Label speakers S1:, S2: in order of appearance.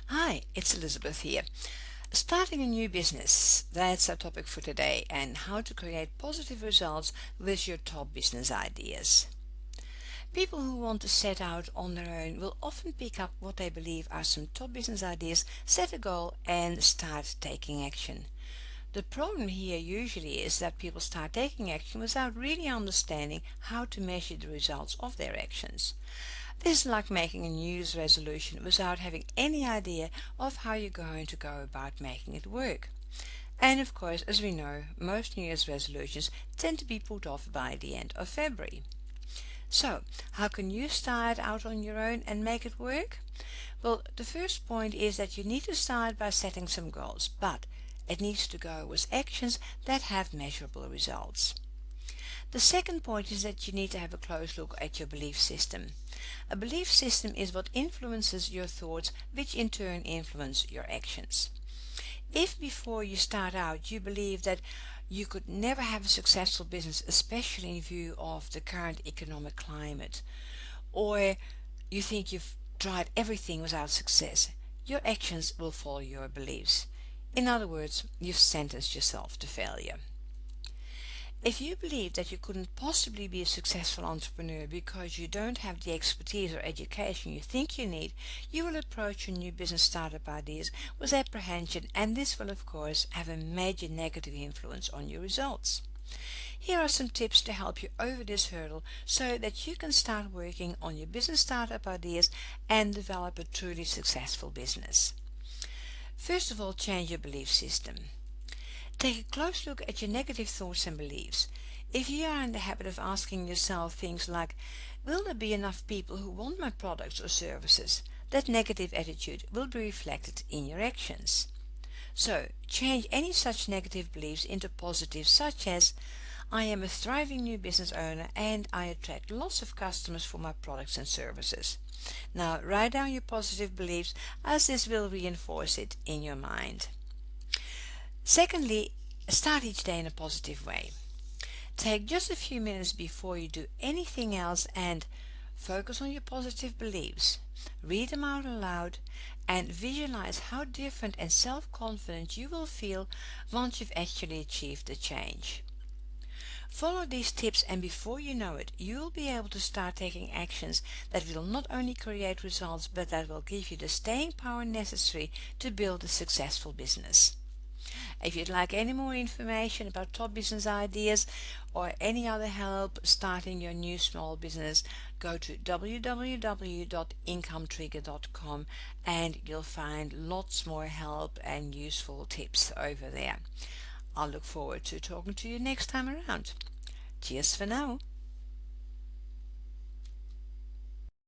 S1: Hi, it's Elizabeth here. Starting a new business, that's our topic for today, and how to create positive results with your top business ideas. People who want to set out on their own will often pick up what they believe are some top business ideas, set a goal, and start taking action. The problem here usually is that people start taking action without really understanding how to measure the results of their actions. This is like making a New Year's resolution without having any idea of how you're going to go about making it work. And of course, as we know, most New Year's resolutions tend to be put off by the end of February. So, how can you start out on your own and make it work? Well, the first point is that you need to start by setting some goals, but it needs to go with actions that have measurable results. The second point is that you need to have a close look at your belief system. A belief system is what influences your thoughts, which in turn influence your actions. If before you start out you believe that you could never have a successful business, especially in view of the current economic climate, or you think you've tried everything without success, your actions will follow your beliefs. In other words, you've sentenced yourself to failure. If you believe that you couldn't possibly be a successful entrepreneur because you don't have the expertise or education you think you need, you will approach your new business startup ideas with apprehension, and this will of course have a major negative influence on your results. Here are some tips to help you over this hurdle so that you can start working on your business startup ideas and develop a truly successful business. First of all, change your belief system. Take a close look at your negative thoughts and beliefs. If you are in the habit of asking yourself things like, will there be enough people who want my products or services? That negative attitude will be reflected in your actions. So, change any such negative beliefs into positive, such as, I am a thriving new business owner and I attract lots of customers for my products and services. Now, write down your positive beliefs as this will reinforce it in your mind. Secondly, start each day in a positive way. Take just a few minutes before you do anything else and focus on your positive beliefs. Read them out aloud and visualize how different and self-confident you will feel once you've actually achieved the change. Follow these tips and before you know it, you will be able to start taking actions that will not only create results but that will give you the staying power necessary to build a successful business. If you'd like any more information about top business ideas or any other help starting your new small business, go to www.incometrigger.com and you'll find lots more help and useful tips over there. I'll look forward to talking to you next time around. Cheers for now.